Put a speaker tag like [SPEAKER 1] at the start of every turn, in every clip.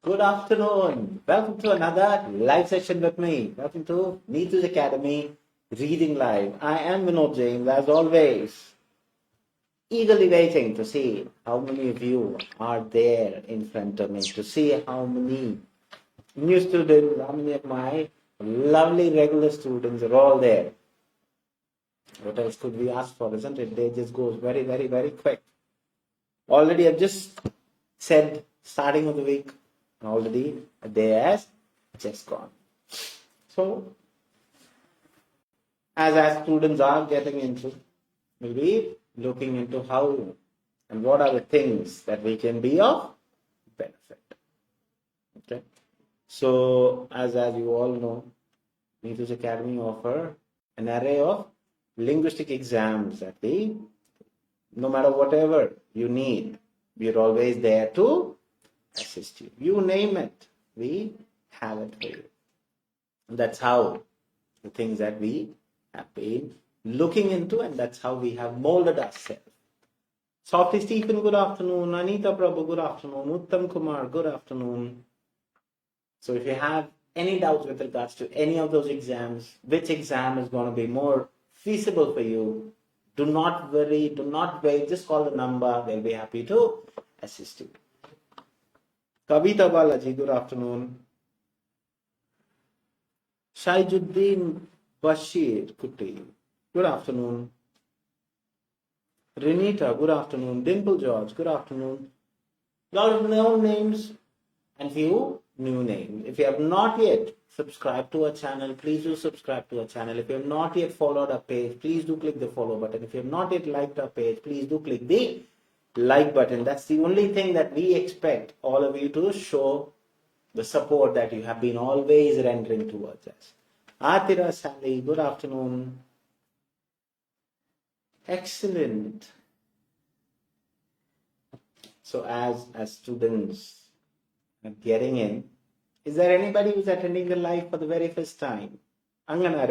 [SPEAKER 1] Good afternoon. Welcome to another live session with me. Welcome to Neethu's Academy Reading Live. I am Vinod James, as always, eagerly waiting to see how many of you are there in front of me, to see how many new students, how many of my lovely regular students are all there. What else could we ask for, isn't it? Day just goes very, very, very quick. Already I've just said starting of the week, already a day has just gone. So, as students are getting into, we'll be looking into how and what are the things that we can be of benefit. Okay. So, as you all know, Neethus Academy offer an array of linguistic exams that no matter whatever you need, we're always there to assist you. You name it, we have it for you. And that's how the things that we have been looking into, and that's how we have molded ourselves. Softy Stephen, good afternoon. Anita Prabhu, good afternoon. Uttam Kumar, good afternoon. So if you have any doubts with regards to any of those exams, which exam is going to be more feasible for you, do not worry, do not wait, just call the number, they'll be happy to assist you. Kavita Balaji, good afternoon. Shaijuddin Bashir Kuti, good afternoon. Renita, good afternoon. Dimple George, good afternoon. Lot of known names and few new names. If you have not yet subscribed to our channel, please do subscribe to our channel. If you have not yet followed our page, please do click the follow button. If you have not yet liked our page, please do click the like button. That's the only thing that we expect all of you to show the support that you have been always rendering towards us. Atira Sally, good afternoon. Excellent. So as students are getting in, is there anybody who's attending the live for the very first time? Angana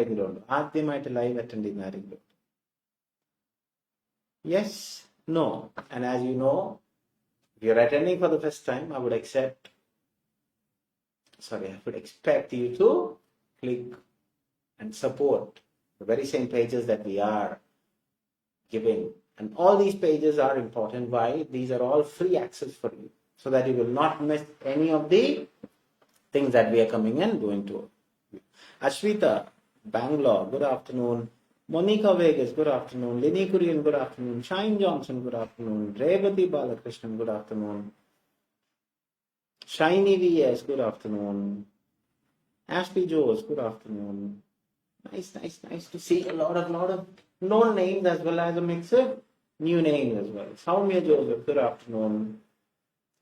[SPEAKER 1] Adhyamayitte live attending Nariglo. Yes, no. And as you know, if you're attending for the first time, I would expect you to click and support the very same pages that we are giving. And all these pages are important. Why? These are all free access for you, so that you will not miss any of the things that we are coming and doing to. Ashwita, Bangalore, good afternoon. Monica Vegas, good afternoon. Lini Kurian, good afternoon. Shine Johnson, good afternoon. Revati Balakrishnan, good afternoon. Shiny VS, good afternoon. Ashley Joes, good afternoon. Nice to see a lot of known names as well as a mix of new names as well. Soumya Joseph, good afternoon.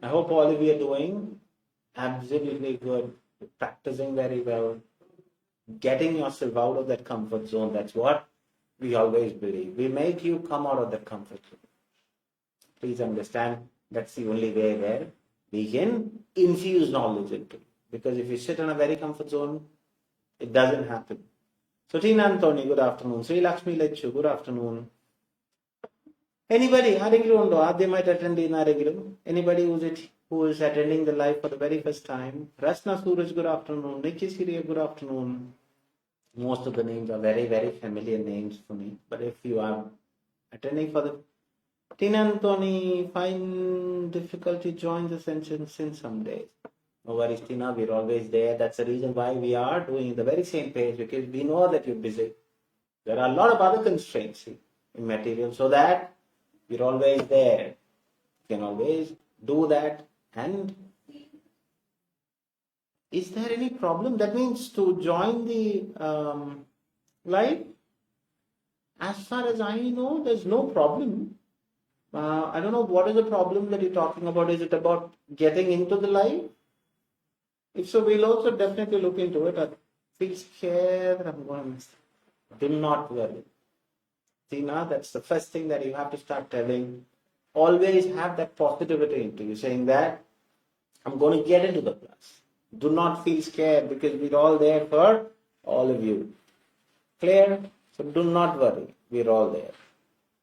[SPEAKER 1] I hope all of you are doing absolutely good, practicing very well, getting yourself out of that comfort zone. That's what we always believe. We make you come out of that comfort zone. Please understand, that's the only way where we can infuse knowledge into it. Because if you sit in a very comfort zone, it doesn't happen. So Tina Anthony, good afternoon. Sri Lakshmi Lechu, good afternoon. Anybody, they might attend in anybody who is attending the live for the very first time? Rasna Suraj, good afternoon. Nikki Siriya, good afternoon. Most of the names are very, very familiar names for me. But if you are attending for the Tina Anthony, find difficulty join the session since some days. No worries, Tina, we're always there. That's the reason why we are doing the very same page, because we know that you're busy. There are a lot of other constraints in material, so that we're always there. You can always do that. And is there any problem? That means to join the live, as far as I know, there's no problem. I don't know what is the problem that you're talking about. Is it about getting into the live? If so, we'll also definitely look into it. I feel scared that I'm going to miss it. Do not worry. Tina, that's the first thing that you have to start telling. Always have that positivity into you, saying that I'm going to get into the class. Do not feel scared, because we're all there for all of you. Clear? So do not worry. We're all there.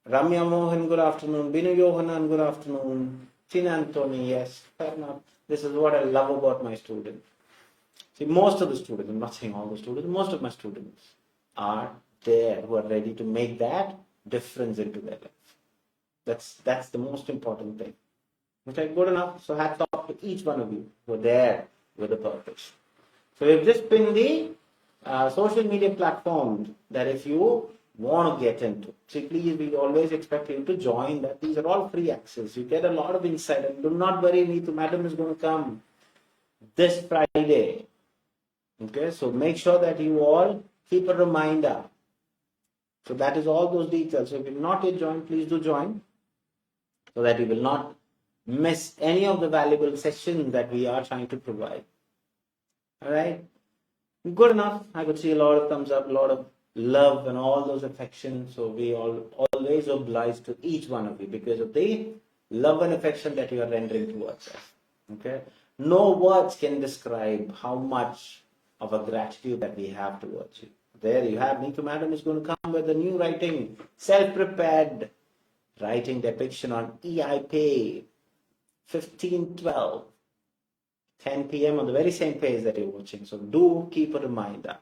[SPEAKER 1] Ramya Mohan, good afternoon. Binu Yohanan, good afternoon. Tina Anthony, yes, fair enough. This is what I love about my students. See, most of the students, I'm not saying all the students, most of my students are there who are ready to make that difference into their life. That's the most important thing. Okay, good enough. So hats off to each one of you who are there with a purpose. So we've just pinned the social media platforms that if you want to get into, see, please, we always expect you to join that. These are all free access. You get a lot of insight, and do not worry, Neethu madam is going to come this Friday. Okay, so make sure that you all keep a reminder. So that is all those details. So if you've not yet joined, please do join so that you will not miss any of the valuable sessions that we are trying to provide. All right, good enough. I could see a lot of thumbs up, a lot of love and all those affections. So we all always oblige to each one of you because of the love and affection that you are rendering towards us. Okay, no words can describe how much of a gratitude that we have towards you. There you have, Neethu madam is going to come with a new writing, self-prepared writing depiction on EIP 1512, 10 p.m. on the very same page that you're watching. So do keep a reminder.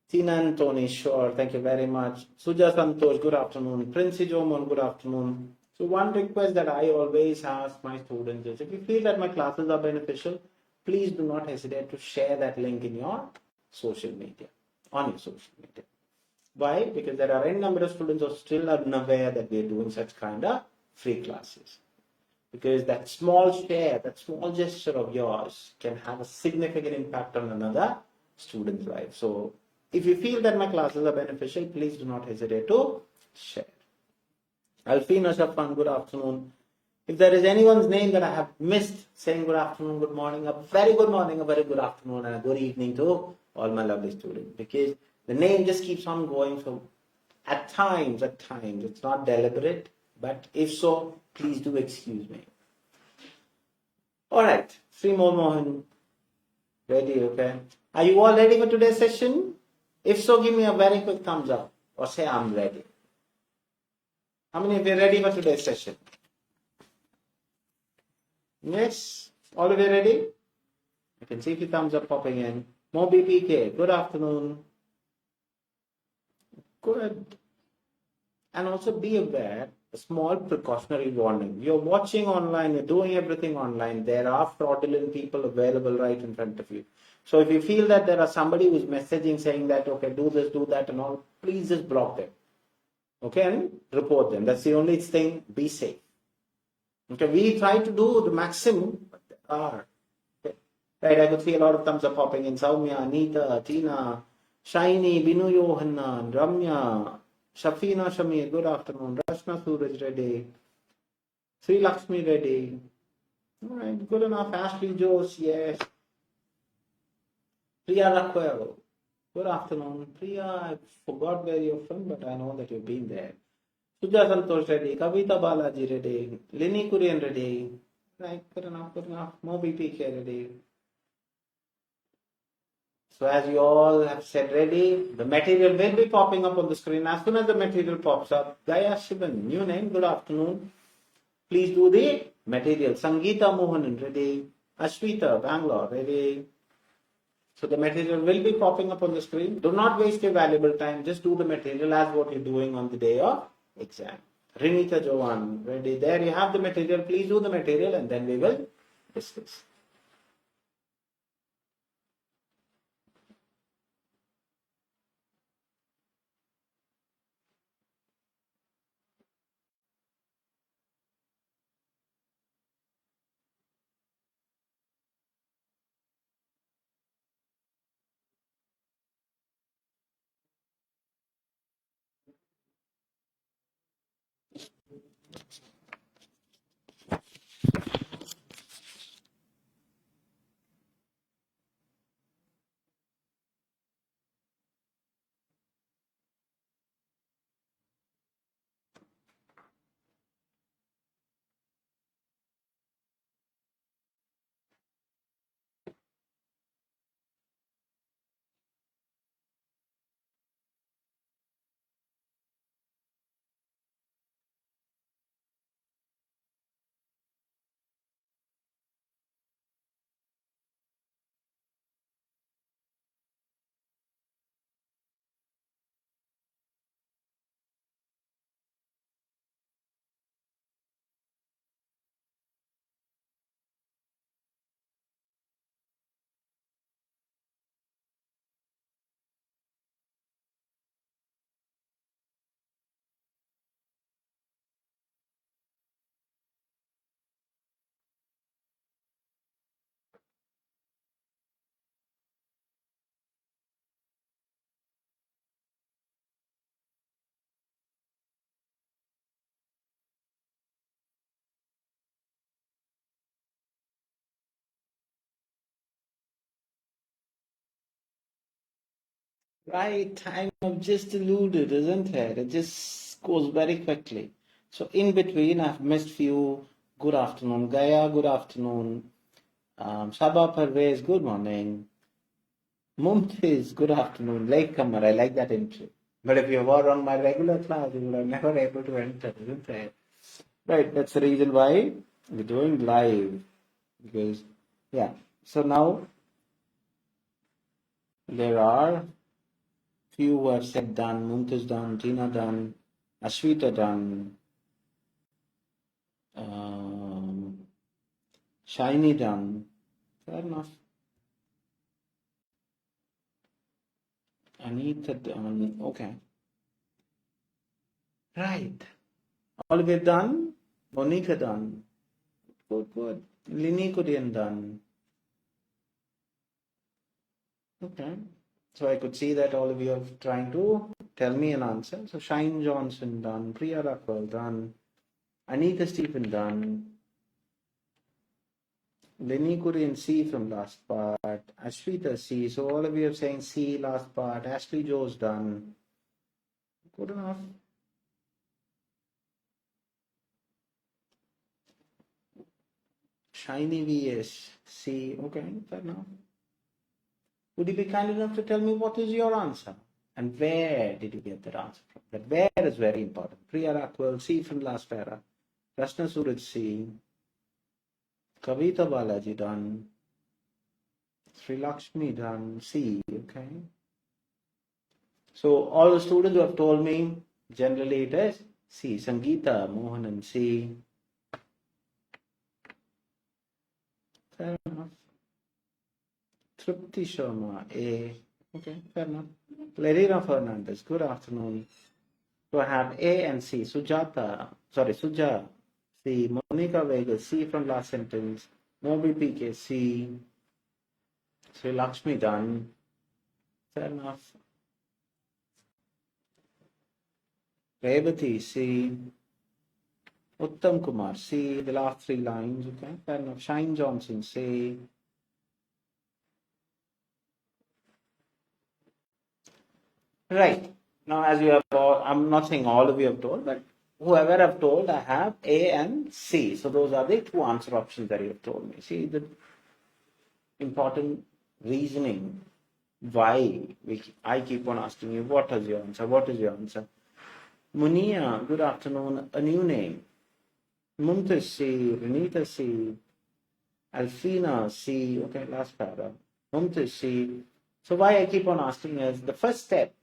[SPEAKER 1] Tina and Tony, sure, thank you very much. Suja Santosh, good afternoon. Princey Jomon, good afternoon. So one request that I always ask my students is, if you feel that my classes are beneficial, please do not hesitate to share that link in your social media, on your social media. Why? Because there are a number of students who are still unaware that we are doing such kind of free classes. Because that small share, that small gesture of yours can have a significant impact on another student's life. So if you feel that my classes are beneficial, please do not hesitate to share. Alfina Shafan, good afternoon. If there is anyone's name that I have missed saying good afternoon, good morning, a very good morning, a very good afternoon, and a good evening to all my lovely students, because the name just keeps on going. So at times, it's not deliberate, but if so, please do excuse me. All right, Srimol Mohan, ready, okay? Are you all ready for today's session? If so, give me a very quick thumbs up or say I'm ready. How many of you are ready for today's session? Yes, all of you ready? I can see a few thumbs up popping in. Moby PK, good afternoon. Good. And also be aware, a small precautionary warning. You're watching online, you're doing everything online. There are fraudulent people available right in front of you. So if you feel that there are somebody who's messaging saying that, okay, do this, do that and all, please just block them. Okay, and report them. That's the only thing. Be safe. Okay, we try to do the maximum, but there are. Okay. Right, I could see a lot of thumbs up popping in. Soumya, Anita, Tina, Shiny, Binu Yohanan, Ramya, Shafina Shamir, good afternoon. Rashna Suraj ready. Sri Lakshmi ready. All right, good enough. Ashley Jose, yes. Priya Raquel, good afternoon. Priya, I forgot where you're from, but I know that you've been there. Suja Santosh ready. Kavita Balaji ready. Lini Kurian ready. Right, good enough, good enough. Moby PK ready. So as you all have said ready, the material will be popping up on the screen. As soon as the material pops up, Gaya Shivan, new name, good afternoon. Please do the material. Sangeeta Mohanan, ready. Ashwita, Bangalore, ready. So the material will be popping up on the screen. Do not waste your valuable time. Just do the material as what you're doing on the day of exam. Rinita Jovan, ready. There you have the material. Please do the material and then we will discuss. Right, time I've just alluded, isn't it? It just goes very quickly. So in between, I've missed few. Good afternoon, Gaya. Good afternoon. Sabah Parvez, good morning. Mumtiz, good afternoon. Latecomer, I like that intro. But if you were on my regular class, you would have never able to enter, isn't it? Right, that's the reason why we're doing live. Because, yeah. So now there are few who have said done. Mumtiz done, Tina done, Ashwita done, Shiny done. Fair enough. Anita done. Okay. Right. All of you done? Monica done. Good, good. Lini Kudian done. Okay. So I could see that all of you are trying to tell me an answer. So Shine Johnson done. Priya Rakwal done. Anita Stephen done. Lini Kudian C from last part. Ashwita C. So all of you are saying C last part. Ashley Joe's done. Good enough. Shiny VS C. Okay, fair enough. Would you be kind enough to tell me what is your answer? And where did you get that answer from? That where is very important. Priya Rakwal, C from last para. Rashna Suraj C. Kavita Balaji done. Sri Lakshmi done. C. Okay. So all the students who have told me, generally it is C. Sangeeta Mohanan C. Fair enough. Tripti Sharma A. Okay, fair enough. Lerina Fernandez, good afternoon. So I have A and C. Suja C. Monica Vega C from last sentence. Moby PK C. Sri Lakshmi done. Fair enough. Revati C. Uttam Kumar C. The last three lines. Okay, fair enough. Shine Johnson C. Right. Now, as you have all, I'm not saying all of you have told, but whoever I've told, I have A and C. So those are the two answer options that you have told me. See the important reasoning why I keep on asking you, what is your answer? What is your answer? Munia, good afternoon. A new name. Mumtaz C, Renita C, Alfina C. Okay, last paragraph. Mumtaz C. So why I keep on asking is the first step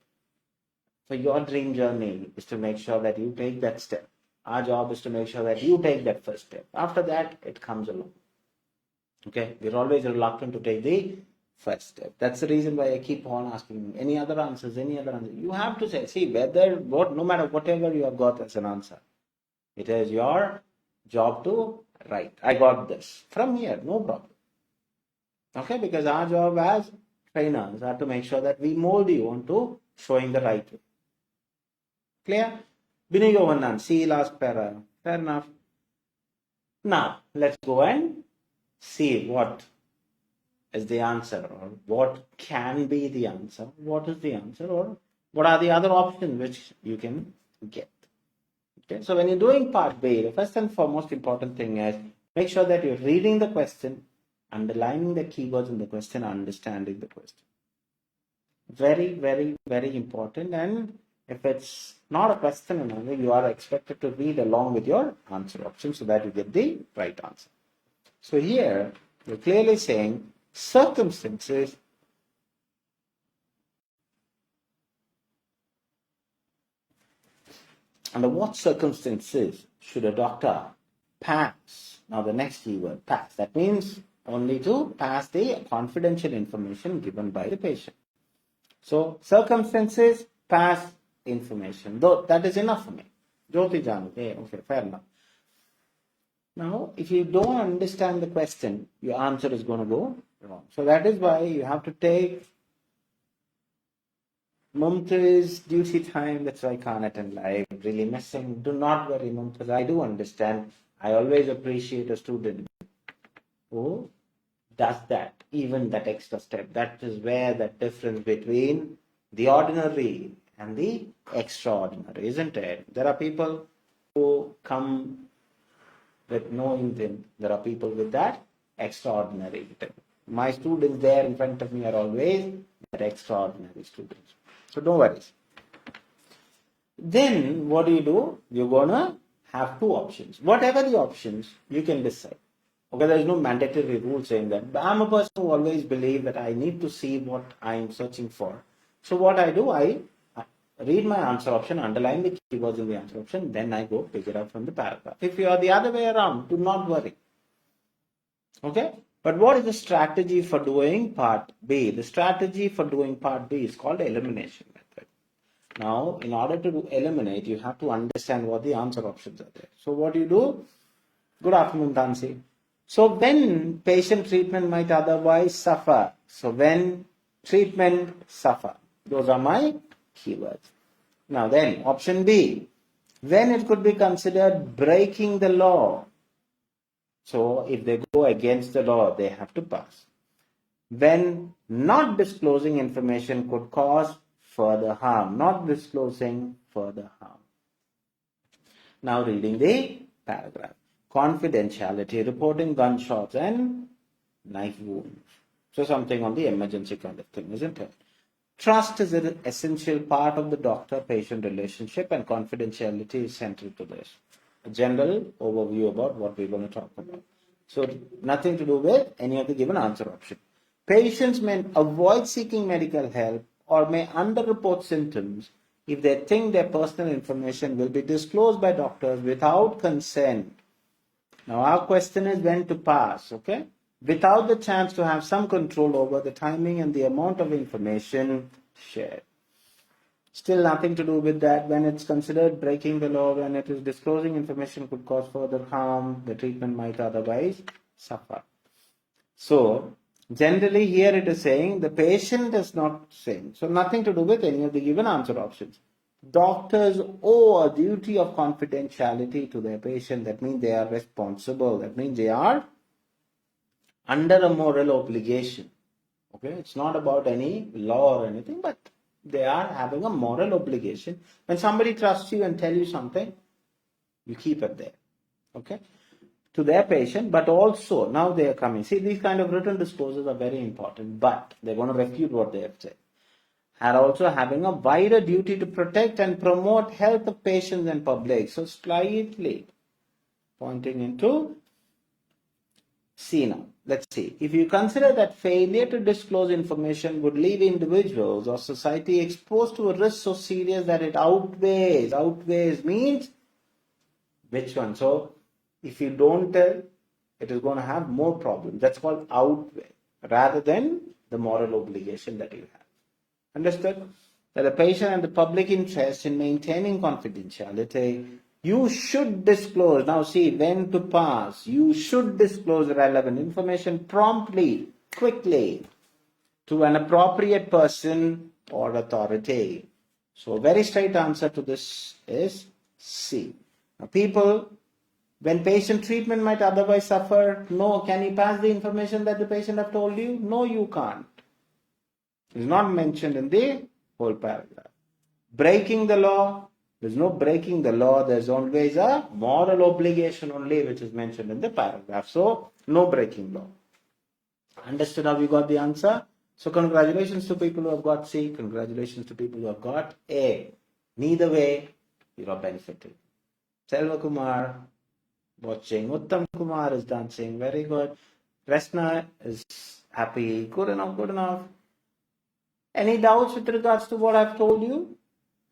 [SPEAKER 1] for your dream journey is to make sure that you take that step. Our job is to make sure that you take that first step. After that, it comes along. Okay, we're always reluctant to take the first step. That's the reason why I keep on asking any other answers, any other answer. You have to say, see, no matter whatever you have got as an answer, it is your job to write. I got this from here, no problem. Okay, because our job as trainers are to make sure that we mold you onto showing the right way. Clear? Binigovanan, see last para. Fair enough. Now, let's go and see what is the answer, or what can be the answer, what is the answer, or what are the other options which you can get. Okay, so when you're doing part B, the first and foremost important thing is make sure that you're reading the question, underlining the keywords in the question, understanding the question. Very, very, very important. And if it's not a question, you are expected to read along with your answer option so that you get the right answer. So here, you're clearly saying circumstances under what circumstances should a doctor pass? Now the next keyword, pass. That means only to pass the confidential information given by the patient. So circumstances, pass information. Though that is enough for me. Jyoti Janu, okay, fair enough. Now, if you don't understand the question, your answer is going to go wrong. So that is why you have to take Mumtaz duty time. That's why I can't attend live. Really missing. Do not worry, Mumtaz. I do understand. I always appreciate a student who does that, even that extra step. That is where the difference between the ordinary and the extraordinary, isn't it? There are people who come with no intent. There are people with that extraordinary intent. My students there in front of me are always that extraordinary students. So don't worry. Then what do? You're gonna have two options. Whatever the options, you can decide. Okay, there is no mandatory rule saying that. But I'm a person who always believe that I need to see what I'm searching for. So what I do, I read my answer option, underline the keywords in the answer option, then I go pick it up from the paragraph. If you are the other way around, do not worry. Okay? But what is the strategy for doing part B? The strategy for doing part B is called elimination method. Now, in order to eliminate, you have to understand what the answer options are there. So what do? Good afternoon, Tansi. So when patient treatment might otherwise suffer. So when treatment suffer. Those are my keywords. Now then, option B. When it could be considered breaking the law. So if they go against the law, they have to pass. When not disclosing information could cause further harm. Not disclosing further harm. Now reading the paragraph. Confidentiality, reporting gunshots and knife wounds. So something on the emergency kind of thing, isn't it? Trust is an essential part of the doctor-patient relationship, and confidentiality is central to this. A general overview about what we're going to talk about. So nothing to do with any of the given answer option. Patients may avoid seeking medical help or may underreport symptoms if they think their personal information will be disclosed by doctors without consent. Now our question is when to pass, okay? Without the chance to have some control over the timing and the amount of information shared. Still nothing to do with that. When it's considered breaking the law, when it is disclosing information could cause further harm, the treatment might otherwise suffer. So generally here it is saying the patient is not saying. So nothing to do with any of the given answer options. Doctors owe a duty of confidentiality to their patient. That means they are responsible. That means they are under a moral obligation. Okay, it's not about any law or anything, but they are having a moral obligation. When somebody trusts you and tell you something, you keep it there. Okay, to their patient, but also now they are coming. See, these kind of written disclosures are very important, but they're going to refute what they have said. Are also having a wider duty to protect and promote health of patients and public. So slightly pointing into C now. Let's see. If you consider that failure to disclose information would leave individuals or society exposed to a risk so serious that it outweighs. Outweighs means which one? So if you don't tell, it is going to have more problems. That's called outweigh rather than the moral obligation that you have. Understood? That the patient and the public interest in maintaining confidentiality, you should disclose. Now see, when to pass. You should disclose relevant information promptly, quickly, to an appropriate person or authority. So a very straight answer to this is C. Now people, when patient treatment might otherwise suffer, no, can you pass the information that the patient have told you? No, you can't. It's not mentioned in the whole paragraph. Breaking the law, there's no breaking the law, there's always a moral obligation only which is mentioned in the paragraph. So, no breaking law. Understood how we got the answer? So, congratulations to people who have got C, congratulations to people who have got A. Neither way, you are benefited. Selva Kumar watching, Uttam Kumar is dancing, very good. Resna is happy, good enough, good enough. Any doubts with regards to what I've told you?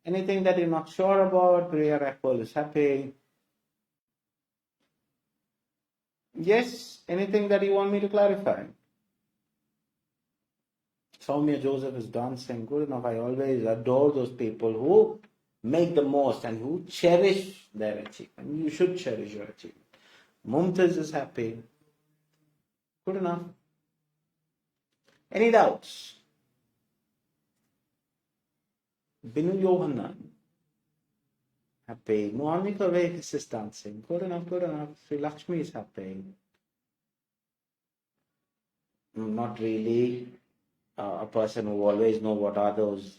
[SPEAKER 1] Anything that you're not sure about? Priya Rakpal is happy. Yes, anything that you want me to clarify? Soumya Joseph is dancing, good enough. I always adore those people who make the most and who cherish their achievement. You should cherish your achievement. Mumtaz is happy. Good enough. Any doubts? Binu Yohanan, happy. Monica Vegas is dancing. Good enough, good enough. Sri Lakshmi is happy. Not really a person who always know what are those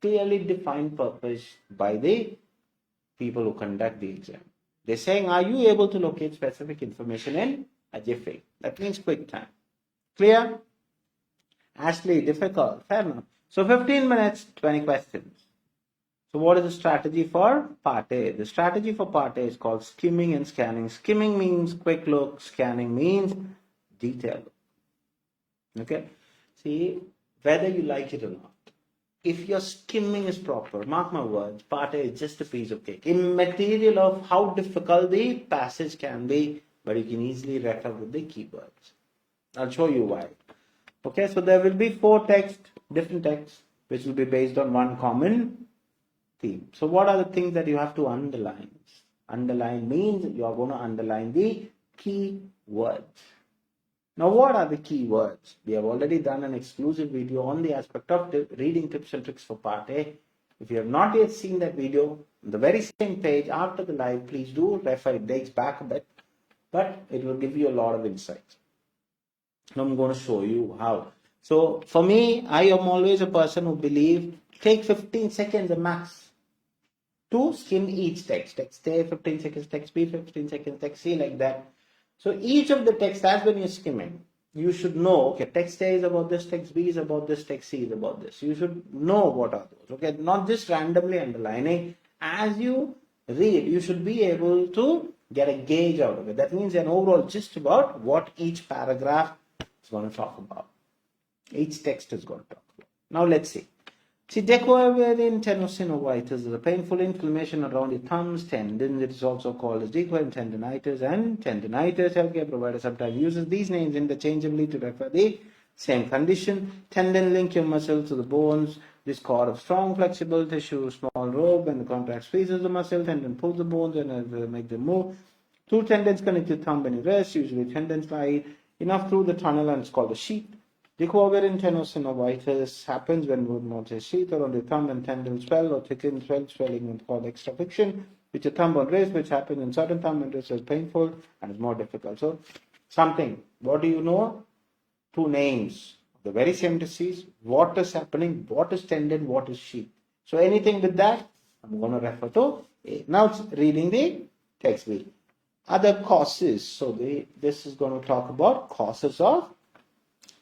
[SPEAKER 1] clearly defined purpose by the people who conduct the exam. They're saying, are you able to locate specific information in a jiffy? That means quick time. Clear? Ashley, difficult. Fair enough. So 15 minutes, 20 questions. So what is the strategy for part A? The strategy for part A is called skimming and scanning. Skimming means quick look. Scanning means detail look. Okay? See, whether you like it or not, if your skimming is proper, mark my words, part A is just a piece of cake. Immaterial of how difficult the passage can be, but you can easily refer with the keywords. I'll show you why. Okay, so there will be 4 different texts, which will be based on one common theme. So what are the things that you have to underline? Underline means you are going to underline the key words. Now, what are the key words? We have already done an exclusive video on the aspect of reading tips and tricks for part A. If you have not yet seen that video, on the very same page after the live, please do refer. It dates back a bit, but it will give you a lot of insights. Now, I'm going to show you how. So, for me, I am always a person who believes take 15 seconds a max to skim each text. Text A, 15 seconds, text B, 15 seconds, text C, like that. So each of the texts, as when you're skimming, you should know, okay, text A is about this, text B is about this, text C is about this. You should know what are those, okay? Not just randomly underlining. As you read, you should be able to get a gauge out of it. That means an overall gist about what each paragraph is going to talk about. Each text is going to talk about. Now let's see. See, decorative tendinosynovitis is a painful inflammation around the thumbs tendons. It is also called as decorative tendinitis and tendinitis. Healthcare provider sometimes uses these names interchangeably to refer the same condition. Tendon link your muscle to the bones. This cord of strong, flexible tissue, small rope, and the contract squeezes the muscle. Tendon pulls the bones and make them move. 2 tendons connect your thumb and your wrist. Usually tendons lie enough through the tunnel, and it's called a sheath. Decorative tendinosynovitis happens when wound not a sheath around the thumb and tendon swell or thicken. Swelling is called extra friction, which a thumb or wrist, which happens in certain thumb and wrist, is painful and is more difficult. So, something. What do you know? 2 names of the very same disease. What is happening? What is tendon? What is sheath? So, anything with that, I'm going to refer to A. Now, it's reading the text B. Other causes. So, this is going to talk about causes of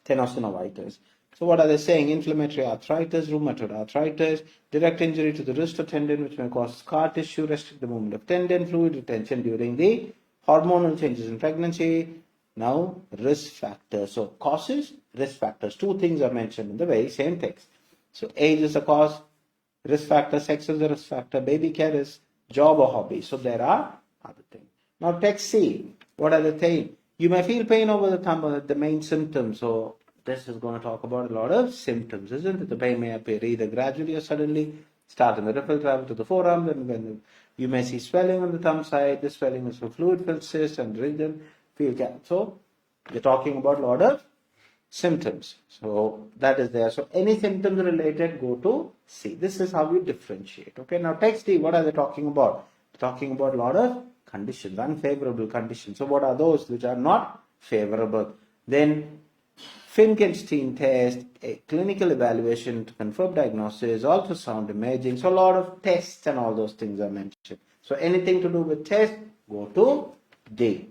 [SPEAKER 1] tendinosynovitis. So what are they saying? Inflammatory arthritis, rheumatoid arthritis, direct injury to the wrist or tendon, which may cause scar tissue, restrict the movement of tendon, fluid retention during the hormonal changes in pregnancy. Now, risk factors. So causes, risk factors. 2 things are mentioned in the very same text. So age is a cause, risk factor, sex is a risk factor, baby care is job or hobby. So there are other things. Now text C. What are the things? You may feel pain over the thumb, or the main symptoms. So this is going to talk about a lot of symptoms, isn't it? The pain may appear either gradually or suddenly, start in the referral travel to the forearm, and when you may see swelling on the thumb side. This swelling is for fluid-filled cyst and region feel gap. So we're talking about a lot of symptoms. So that is there. So any symptoms related, go to C. This is how you differentiate. Okay. Now text D. What are they talking about? They're talking about a lot of conditions, unfavorable conditions. So what are those which are not favorable? Then Finkelstein test, a clinical evaluation to confirm diagnosis, ultrasound imaging. So a lot of tests and all those things are mentioned. So anything to do with test, go to D.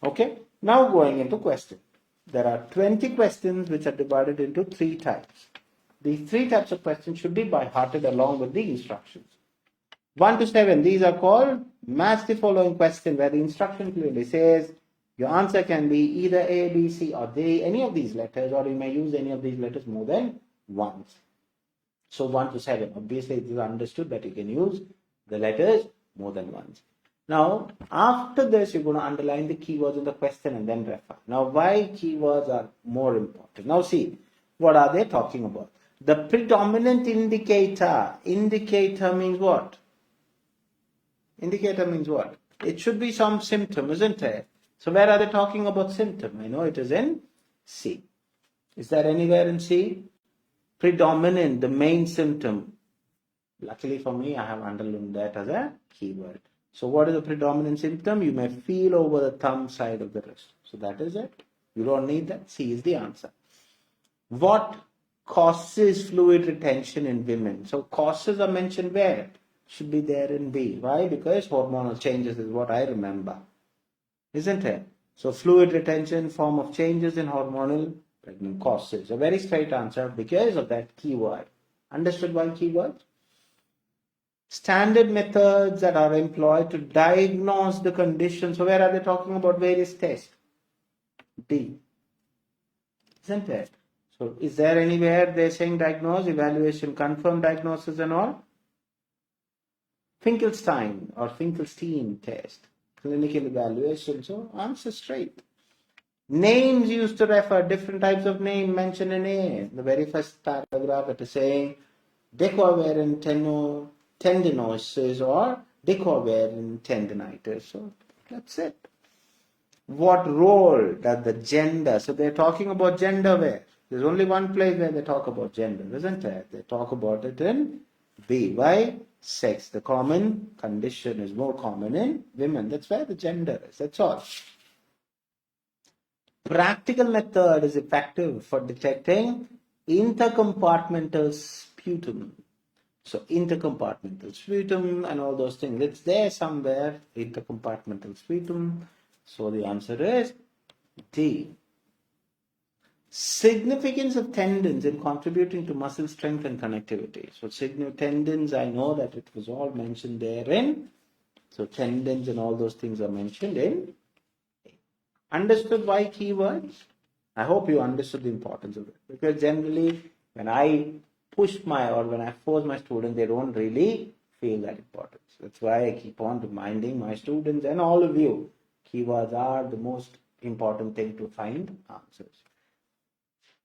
[SPEAKER 1] Okay. Now going into question. There are 20 questions which are divided into 3 types. These 3 types of questions should be by-hearted along with the instructions. 1 to 7, these are called match the following question, where the instruction clearly says your answer can be either A, B, C, or D, any of these letters, or you may use any of these letters more than once. So 1 to 7, obviously it is understood that you can use the letters more than once. Now, after this, you're going to underline the keywords in the question and then refer. Now, why keywords are more important? Now, see, what are they talking about? The predominant indicator. Indicator means what? Indicator means what? It should be some symptom, isn't it? So where are they talking about symptom? I know it is in C. Is that anywhere in C? Predominant, the main symptom. Luckily for me, I have underlined that as a keyword. So what is the predominant symptom? You may feel over the thumb side of the wrist. So that is it. You don't need that. C is the answer. What causes fluid retention in women. So causes are mentioned where? Should be there in B. Why? Because hormonal changes is what I remember. Isn't it? So fluid retention, form of changes in hormonal pregnant causes. A very straight answer because of that keyword. Understood one keyword? Standard methods that are employed to diagnose the condition. So where are they talking about various tests? D. Isn't it? So is there anywhere they're saying diagnose, evaluation, confirm diagnosis and all? Finkelstein or Finkelstein test, clinical evaluation. So answer straight. Names used to refer, different types of name mentioned in A. The very first paragraph it is saying dequavariant tendinosis or dequavariant tendinitis. So that's it. What role does the gender? So they're talking about gender where? There's only one place where they talk about gender, isn't it? They talk about it in B. Why? Sex. The common condition is more common in women. That's where the gender is. That's all. Practical method is effective for detecting intercompartmental sputum. So intercompartmental sputum and all those things. It's there somewhere, intercompartmental sputum. So the answer is D. Significance of tendons in contributing to muscle strength and connectivity. So tendons, I know that it was all mentioned therein. So tendons and all those things are mentioned in. Understood why keywords? I hope you understood the importance of it. Because generally, when I push when I force my students, they don't really feel that importance. That's why I keep on reminding my students and all of you, keywords are the most important thing to find answers.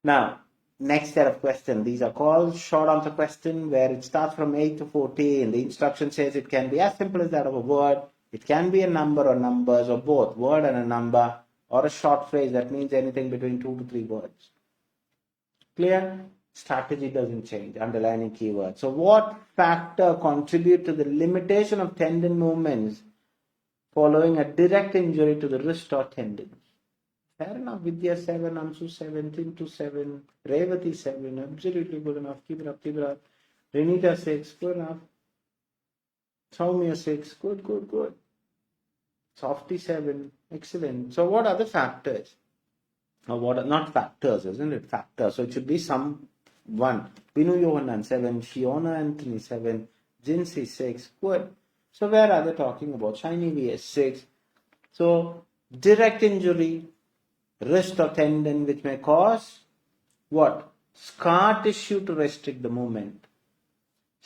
[SPEAKER 1] Now, next set of questions. These are called short answer question where it starts from 8 to 14. The instruction says it can be as simple as that of a word. It can be a number or numbers or both, word and a number, or a short phrase that means anything between 2 to 3 words. Clear? Strategy doesn't change. Underlining keywords. So what factor contribute to the limitation of tendon movements following a direct injury to the wrist or tendons? Fair enough. Vidya 7, Ansu 7, Tintu 7, Revati 7, absolutely good enough. Keep it up. Renita 6, good enough. Soumya 6, good. Softy 7, excellent. So what are the factors? Or what are not factors, isn't it? Factors. So it should be some one. Binu Yohanan 7, Shiona Anthony 7, Jinsi 6, good. So where are they talking about? Shiny VS 6. So direct injury, wrist or tendon which may cause what? Scar tissue to restrict the movement.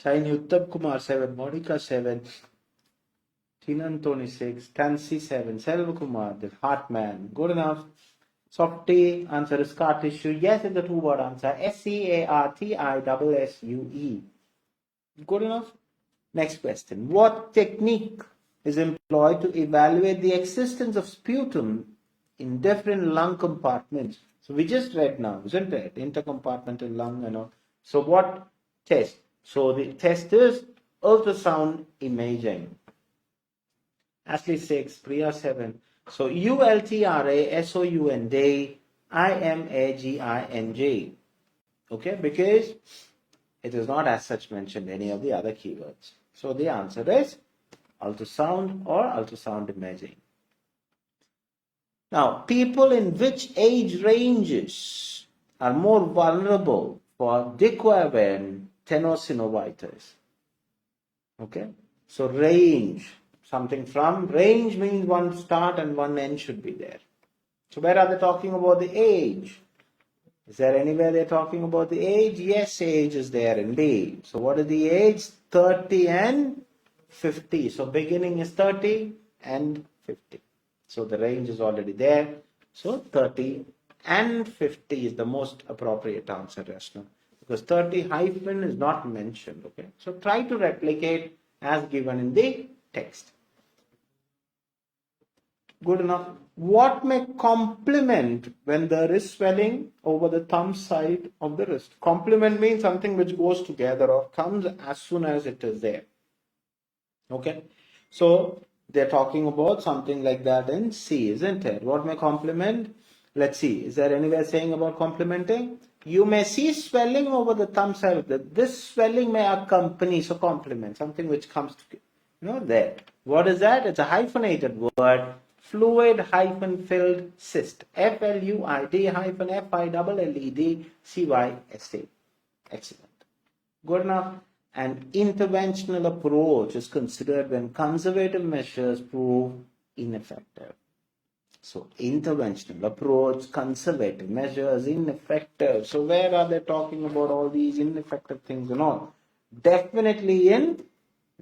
[SPEAKER 1] Shiny Uttam Kumar 7, Monica 7, Tinan Tony 6, Tansi 7, Selva Kumar, the heart man. Good enough. Softy, answer is scar tissue. Yes, it's the 2-word answer. SCARTISSUE. Good enough. Next question. What technique is employed to evaluate the existence of sputum in different lung compartments? So we just read now, isn't it? Intercompartmental lung and all. So what test? So the test is ultrasound imaging. Ashley 6, Priya 7. So ULTRASOUND Okay, because it is not as such mentioned any of the other keywords. So the answer is ultrasound or ultrasound imaging. Now, people in which age ranges are more vulnerable for dequavariant tenosynovitis? Okay, so range. Something from range means one start and one end should be there. So where are they talking about the age? Is there anywhere they're talking about the age? Yes, age is there in B. So what is the age? 30 and 50. So beginning is 30 and 50. So the range is already there. So 30 and 50 is the most appropriate answer, Rashna. Because 30 hyphen is not mentioned. Okay. So try to replicate as given in the text. Good enough. What may complement when there is swelling over the thumb side of the wrist? Complement means something which goes together or comes as soon as it is there. Okay. So they're talking about something like that in C, isn't it? What may complement? Let's see. Is there anywhere saying about complementing? you may see swelling over the thumb side of this swelling may accompany, so complement, something which comes to, there. What is that? It's a hyphenated word, fluid-filled cyst. FLUID-FILLEDCYST. Excellent. Good enough. An interventional approach is considered when conservative measures prove ineffective. So, interventional approach, conservative measures, ineffective. So, where are they talking about all these ineffective things and all? Definitely in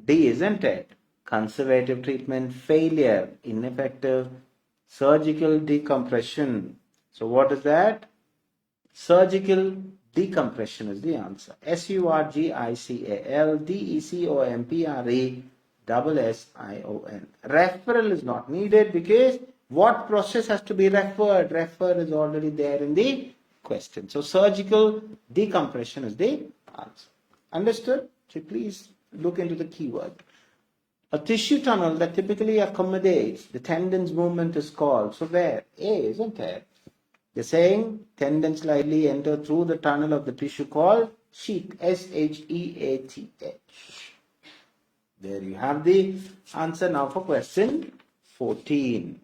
[SPEAKER 1] D, isn't it? Conservative treatment, failure, ineffective, surgical decompression. So, what is that? Surgical decompression is the answer. SURGICALDECOMPRESSION. Referral is not needed because what process has to be referred? Refer is already there in the question. So surgical decompression is the answer. Understood? So please look into the keyword. A tissue tunnel that typically accommodates the tendon's movement is called. So where? A, isn't it? They're saying tendons slightly enter through the tunnel of the tissue called sheath. SHEATH. There you have the answer. Now for question 14.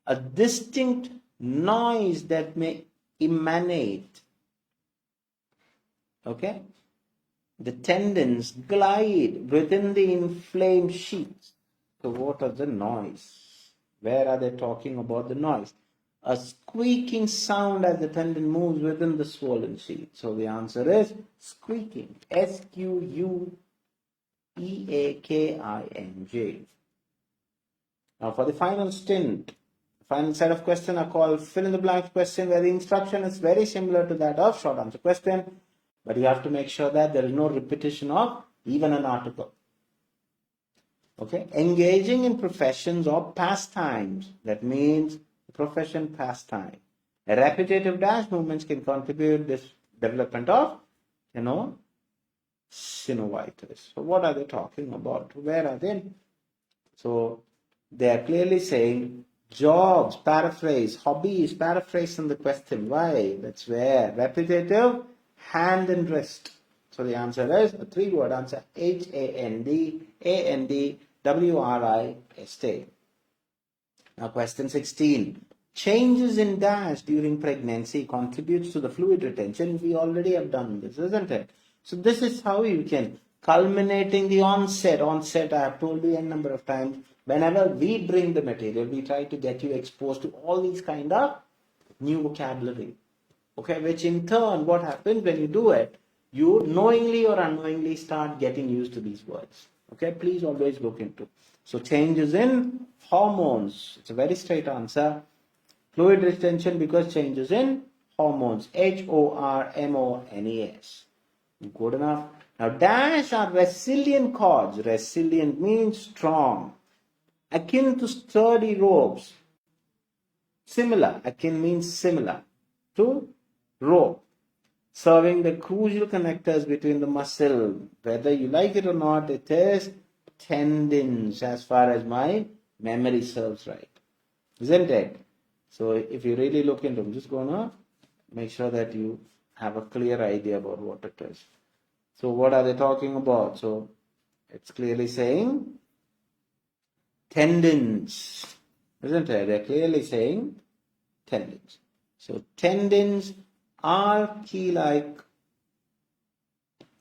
[SPEAKER 1] A distinct noise that may emanate. Okay? The tendons glide within the inflamed sheath. So what are the noise? Where are they talking about the noise? A squeaking sound as the tendon moves within the swollen sheath. So the answer is squeaking. SQUEAKING. Now for the final stint, final set of questions are called fill in the blank question, where the instruction is very similar to that of short answer question, but you have to make sure that there is no repetition of even an article. Okay, engaging in professions or pastimes, that means profession, pastime. Repetitive dash movements can contribute this development of, synovitis. So what are they talking about? Where are they? So they are clearly saying jobs, paraphrase, hobbies, paraphrase in the question. Why? That's where. Repetitive, hand and wrist. So the answer is a three-word answer. HANDANDWRIST. Now question 16. Changes in dash during pregnancy contributes to the fluid retention. We already have done this, isn't it? So this is how you can, culminating the onset. Onset, I have told you a number of times. Whenever we bring the material, we try to get you exposed to all these kind of new vocabulary. Okay, which in turn, what happens when you do it? You knowingly or unknowingly start getting used to these words. Okay, please always look into. So changes in hormones. It's a very straight answer. Fluid retention because changes in hormones. HORMONES. Good enough. Now dash are resilient cords. Resilient means strong. Akin to sturdy ropes. Similar. Akin means similar to rope. Serving the crucial connectors between the muscle. Whether you like it or not, it is tendons as far as my memory serves right. Isn't it? So if you really look into them, just gonna make sure that you have a clear idea about what it is. So what are they talking about? So it's clearly saying tendons, isn't it? They're clearly saying tendons. So tendons are key-like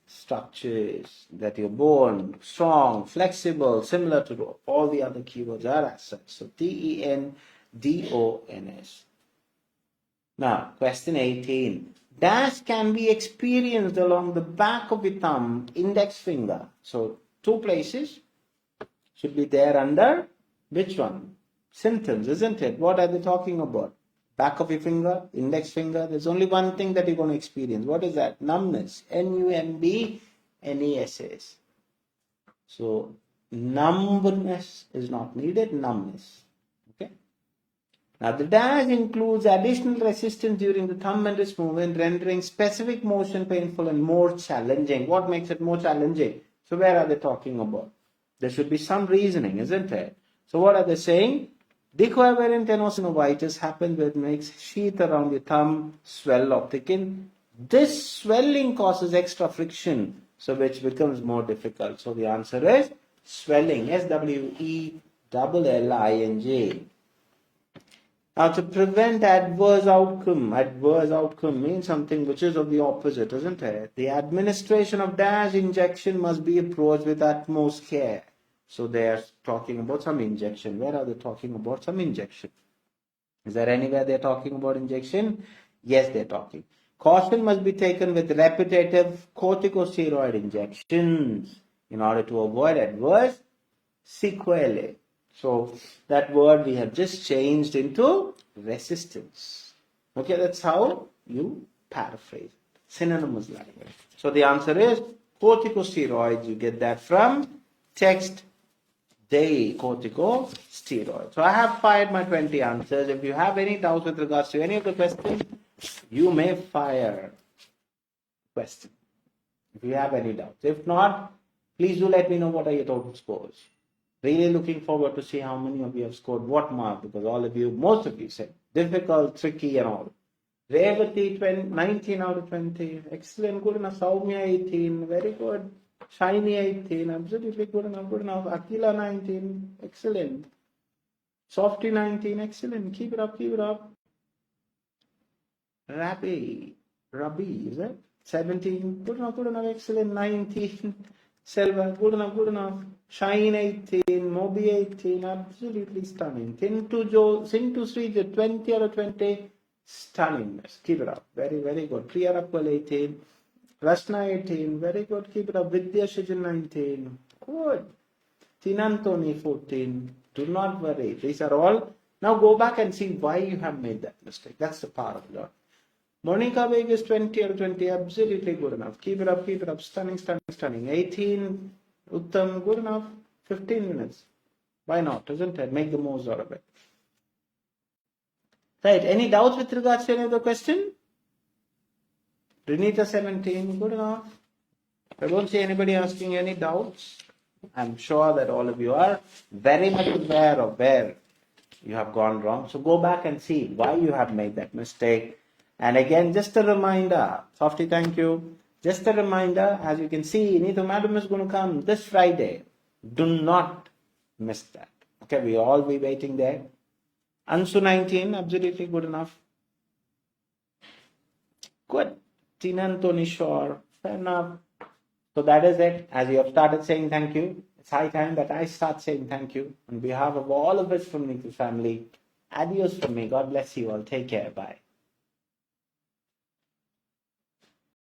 [SPEAKER 1] structures that your bone, strong, flexible, similar to rope. All the other keywords are as such. So TENDONS. Now, question 18. Dash can be experienced along the back of the thumb, index finger. So, two places should be there under which one? Symptoms, isn't it? What are they talking about? Back of your finger, index finger. There's only one thing that you're going to experience. What is that? Numbness. NUMBNESS. So, numbness is not needed. Numbness. Okay. Now, the dash includes additional resistance during the thumb and wrist movement, rendering specific motion painful and more challenging. What makes it more challenging? So, where are they talking about? There should be some reasoning, isn't there? So, what are they saying? The covalent tenosynovitis happens when it makes sheath around the thumb swell or thicken. This swelling causes extra friction, so which becomes more difficult. So the answer is swelling, 𝐻𝑤𝐸LLING. Now, to prevent adverse outcome means something which is of the opposite, isn't it? The administration of dash injection must be approached with utmost care. So they are talking about some injection. Where are they talking about some injection? Is there anywhere they're talking about injection? Yes, they're talking. Caution must be taken with repetitive corticosteroid injections in order to avoid adverse sequelae. So that word we have just changed into resistance. Okay, that's how you paraphrase it. Synonymous language. So the answer is corticosteroids. You get that from text. They corticosteroids. So I have fired my 20 answers. If you have any doubts with regards to any of the questions, you may fire question. If you have any doubts. If not, please do let me know what are your total scores. Really looking forward to see how many of you have scored what mark, because most of you said difficult, tricky and all. Revati 19 out of 20. Excellent, good enough. Soumya 18, very good. Shiny 18, absolutely good enough, good enough. Akila 19, excellent. Softy 19, excellent. Keep it up, keep it up. Rabbi, is it? 17, good enough, excellent. 19. Selva, good enough. Shine 18, Moby 18, absolutely stunning. Sing to Sri, 20 out of 20, stunningness. Keep it up, very, very good. Priya Rappal 18, Rashna 18, very good, keep it up. Vidya Shijan 19, good. Tinantoni 14, do not worry. These are all. Now go back and see why you have made that mistake. That's the power of God. Monica Veg is 20 out of 20, absolutely good enough. Keep it up, stunning. 18, Uttam, good enough. 15 minutes. Why not, isn't it? Make the most out of it. Right, any doubts with regards to any other question? Renita 17, good enough. I don't see anybody asking any doubts. I'm sure that all of you are very much aware of where you have gone wrong. So go back and see why you have made that mistake. And again, just a reminder, Softy, thank you. Just a reminder, as you can see, Neethu Madam is going to come this Friday. Do not miss that. Okay, we all be waiting there. Ansu 19, absolutely good enough. Good. Tinantoni Shore, fair enough. So that is it. As you have started saying thank you, it's high time that I start saying thank you. On behalf of all of us from Neethu family, adios from me. God bless you all. Take care. Bye.